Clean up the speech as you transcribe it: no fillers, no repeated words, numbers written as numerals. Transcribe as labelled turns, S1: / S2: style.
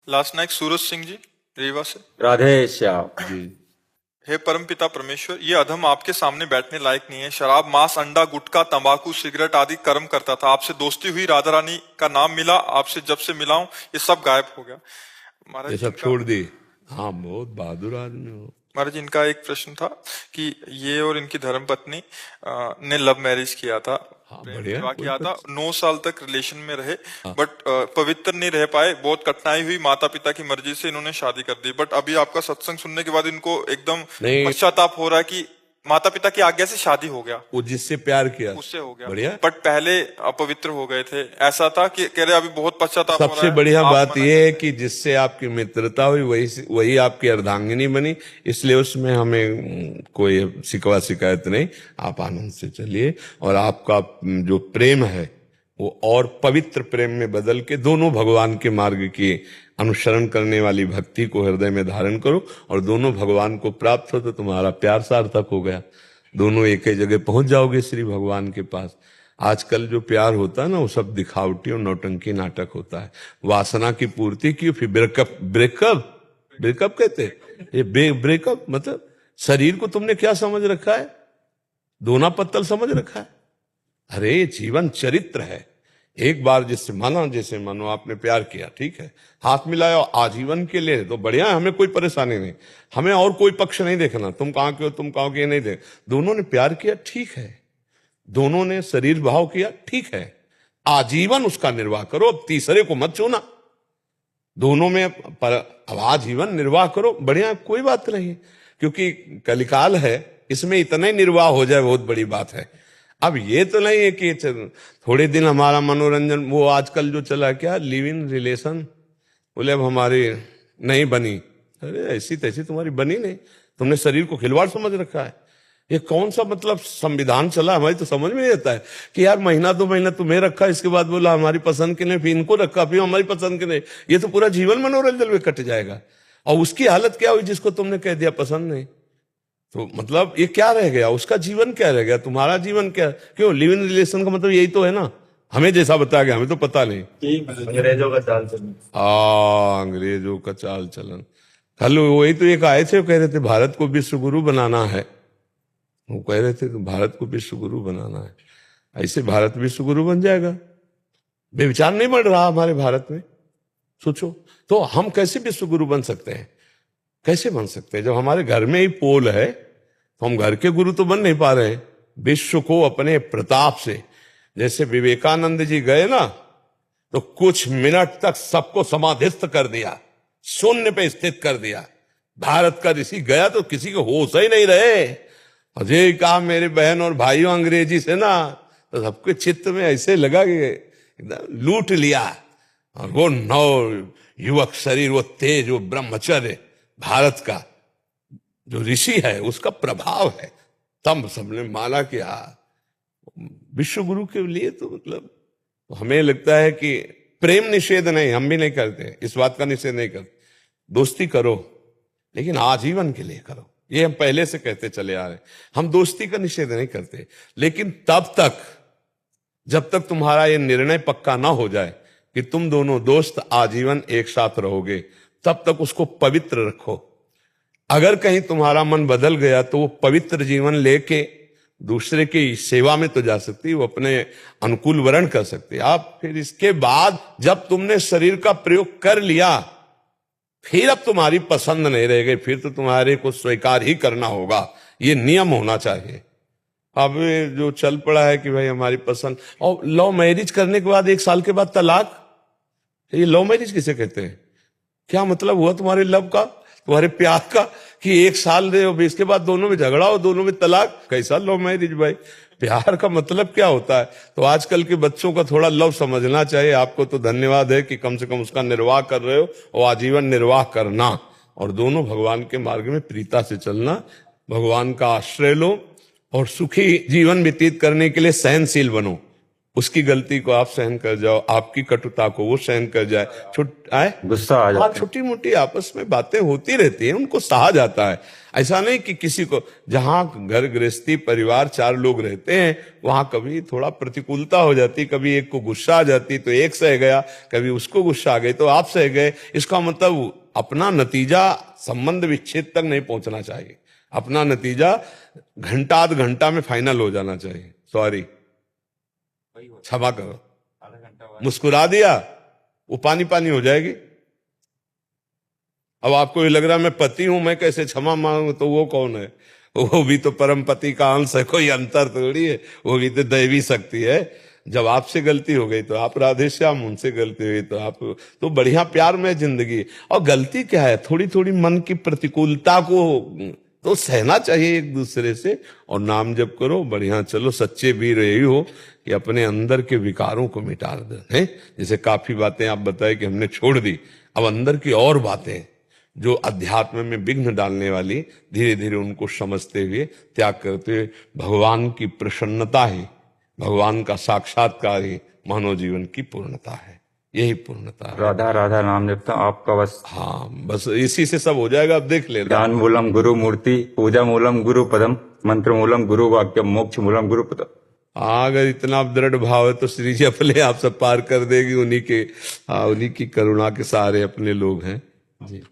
S1: Last Naik Suraj Singh ji Rewa से।
S2: राधे श्याम
S3: जी।
S1: हे परमपिता परमेश्वर, ये अधम आपके सामने बैठने लायक नहीं है। शराब, मांस, अंडा, गुटखा, तंबाकू, सिगरेट आदि कर्म करता था। आपसे दोस्ती हुई, राधा रानी का नाम मिला, आपसे जब से मिला हूं ये सब गायब हो गया। महाराज
S3: ये सब छोड़ दी। हाँ, बहुत बहादुर आदमी हो।
S1: महाराज इनका एक प्रश्न था कि ये और इनकी धर्मपत्नी ने लव मैरिज किया था,
S3: हाँ,
S1: प्रेम
S3: बढ़िया,
S1: विवाह
S3: कोई
S1: किया था, 9 साल तक रिलेशन में रहे,
S3: हाँ।
S1: बट पवित्र नहीं रह पाए। बहुत कठिनाई हुई, माता पिता की मर्जी से इन्होंने शादी कर दी। बट अभी आपका सत्संग सुनने के बाद इनको एकदम
S3: नहीं।
S1: पश्चाताप हो रहा है कि माता पिता की आज्ञा से शादी हो गया,
S3: वो जिससे प्यार किया
S1: उससे हो गया,
S3: बढ़िया।
S1: बट पहले अपवित्र हो गए थे। ऐसा था कि कह रहे अभी बहुत पश्चाताप हो रहा
S3: सबसे
S1: है।
S3: बढ़िया
S1: आप
S3: बात
S1: मना
S3: यह है
S1: करते
S3: कि जिससे आपकी मित्रता हुई वही आपकी अर्धांगिनी बनी, इसलिए उसमें हमें कोई शिकवा शिकायत नहीं। आप आनंद से चलिए और आपका जो प्रेम है वो और पवित्र प्रेम में बदल के दोनों भगवान के मार्ग की अनुसरण करने वाली भक्ति को हृदय में धारण करो और दोनों भगवान को प्राप्त हो तो तुम्हारा प्यार सार्थक हो गया। दोनों एक ही जगह पहुंच जाओगे श्री भगवान के पास। आजकल जो प्यार होता है ना वो सब दिखावटी और नौटंकी नाटक होता है। वासना की पूर्ति की, फिर ब्रेकअप ब्रेकअप ब्रेकअप कहते हैं। ये ब्रेकअप मतलब शरीर को तुमने क्या समझ रखा है? दोना पत्तल समझ रखा है? अरे ये जीवन चरित्र है। एक बार जैसे मानो आपने प्यार किया, ठीक है, हाथ मिलाया आजीवन के लिए तो बढ़िया है, हमें कोई परेशानी नहीं। हमें और कोई पक्ष नहीं देखना, तुम कहां के हो तुम कहां के, नहीं देख। दोनों ने प्यार किया, ठीक है, दोनों ने शरीर भाव किया, ठीक है, आजीवन उसका निर्वाह करो, अब तीसरे को मत छूना। दोनों में अब आजीवन निर्वाह करो, बढ़िया, कोई बात नहीं, क्योंकि कलिकाल है, इसमें इतना ही निर्वाह हो जाए बहुत बड़ी बात है। अब ये तो नहीं है कि थोड़े दिन हमारा मनोरंजन, वो आजकल जो चला क्या लिव इन रिलेशन, बोले अब हमारी नहीं बनी। अरे ऐसी तैसी तुम्हारी बनी नहीं, तुमने शरीर को खिलवाड़ समझ रखा है। ये कौन सा मतलब संविधान चला? हमारी तो समझ में नहीं आता है कि यार महीना 2 महीना तुम्हें रखा, इसके बाद बोला हमारी पसंद के नहीं, फिर इनको रखा, फिर हमारी पसंद के नहीं। ये तो पूरा जीवन मनोरंजन में कट जाएगा। और उसकी हालत क्या हुई जिसको तुमने कह दिया पसंद नहीं? तो मतलब ये क्या रह गया? उसका जीवन क्या रह गया? तुम्हारा जीवन क्या? क्यों लिव इन रिलेशन का मतलब यही तो है ना। हमें जैसा बताया गया, हमें तो पता नहीं।
S2: अंग्रेजों का चाल चलन।
S3: अंग्रेजों का चाल चलन। कल वही तो एक आए थे, वो कह रहे थे भारत को विश्व गुरु बनाना है। वो कह रहे थे तो भारत को विश्व गुरु बनाना है, ऐसे भारत विश्व गुरु बन जाएगा? बेविचार नहीं बढ़ रहा हमारे भारत में? सोचो तो हम कैसे विश्व गुरु बन सकते हैं? कैसे बन सकते हैं जब हमारे घर में ही पोल है? तो हम घर के गुरु तो बन नहीं पा रहे हैं। विश्व को अपने प्रताप से, जैसे विवेकानंद जी गए ना तो कुछ मिनट तक सबको समाधिस्थ कर दिया, शून्य पे स्थित कर दिया। भारत का ऋषि गया तो किसी को होश ही नहीं रहे। अजय कहा मेरे बहन और भाइयों अंग्रेजी से ना, तो सबके चित्त में ऐसे लगा कि एकदम लूट लिया। और वो नव युवक शरीर, वो तेज, वो ब्रह्मचर्य भारत का जो ऋषि है उसका प्रभाव है। तब सबने माना कि विश्व गुरु के लिए तो मतलब हमें लगता है कि प्रेम निषेध नहीं, हम भी नहीं करते, इस बात का निषेध नहीं करते। दोस्ती करो लेकिन आजीवन के लिए करो, ये हम पहले से कहते चले आ रहे। हम दोस्ती का निषेध नहीं करते, लेकिन तब तक जब तक तुम्हारा ये निर्णय पक्का ना हो जाए कि तुम दोनों दोस्त आजीवन एक साथ रहोगे, तब तक उसको पवित्र रखो। अगर कहीं तुम्हारा मन बदल गया तो वो पवित्र जीवन लेके दूसरे की सेवा में तो जा सकती, वो अपने अनुकूल वर्ण कर सकती। आप फिर इसके बाद जब तुमने शरीर का प्रयोग कर लिया, फिर अब तुम्हारी पसंद नहीं रह गई, फिर तो तुम्हारे को स्वीकार ही करना होगा। ये नियम होना चाहिए। अब जो चल पड़ा है कि भाई हमारी पसंद, और लव मैरिज करने के बाद 1 साल के बाद तलाक, ये लव मैरिज किसे कहते हैं? क्या मतलब हुआ तुम्हारे लव का, तुम्हारे प्यार का, कि 1 साल रहे इसके बाद दोनों में झगड़ा हो, दोनों में तलाक? कैसा लव मैरिज भाई? प्यार का मतलब क्या होता है? तो आजकल के बच्चों का थोड़ा लव समझना चाहिए। आपको तो धन्यवाद है कि कम से कम उसका निर्वाह कर रहे हो, और आजीवन निर्वाह करना, और दोनों भगवान के मार्ग में प्रीता से चलना। भगवान का आश्रय लो और सुखी जीवन व्यतीत करने के लिए सहनशील बनो, उसकी गलती को आप सहन कर जाओ, आपकी कटुता को वो सहन कर जाए,
S2: गुस्सा आ जाता है।
S3: छोटी मोटी आपस में बातें होती रहती हैं, उनको सहा जाता है। ऐसा नहीं कि किसी को, जहां घर गृहस्थी परिवार 4 लोग रहते हैं वहां कभी थोड़ा प्रतिकूलता हो जाती, कभी एक को गुस्सा आ जाती तो एक सह गया, कभी उसको गुस्सा आ गई तो आप सह गए। इसका मतलब अपना नतीजा संबंध विच्छेद तक नहीं पहुंचना चाहिए, अपना नतीजा घंटा आध घंटा में फाइनल हो जाना चाहिए। सॉरी, क्षमा करो, मुस्कुरा दिया वो पानी पानी हो जाएगी। अब आपको ये लग रहा है मैं पति हूं, मैं कैसे क्षमा मांगू, तो वो कौन है? वो भी तो परम पति का अंश है, कोई अंतर थोड़ी है, वो भी तो दैवी शक्ति है। जब आपसे गलती हो गई तो आप राधे श्याम, उनसे गलती हुई तो आप, तो बढ़िया प्यार में जिंदगी। और गलती क्या है, थोड़ी थोड़ी मन की प्रतिकूलता को तो सहना चाहिए एक दूसरे से, और नाम जप करो, बढ़िया चलो। सच्चे वीर यही हो कि अपने अंदर के विकारों को मिटा दे, हैं? जैसे काफी बातें आप बताए कि हमने छोड़ दी, अब अंदर की और बातें जो अध्यात्म में विघ्न डालने वाली, धीरे धीरे उनको समझते हुए त्याग करते हुए भगवान की प्रसन्नता ही, भगवान का साक्षात्कार ही मानव जीवन की पूर्णता है। यही पूर्णता है।
S2: राधा राधा नाम जपता आपका बस।
S3: हाँ, बस इसी से सब हो जाएगा। अब देख लेना।
S2: ज्ञान मूलम गुरु मूर्ति, पूजा मूलम गुरु पदम, मंत्र मूलम गुरु वाक्य, मोक्ष मूलम गुरु पदम।
S3: अगर इतना दृढ़ भाव है तो श्री जी अपने आप सब पार कर देगी। उन्हीं की करुणा के सहारे अपने लोग हैं जी।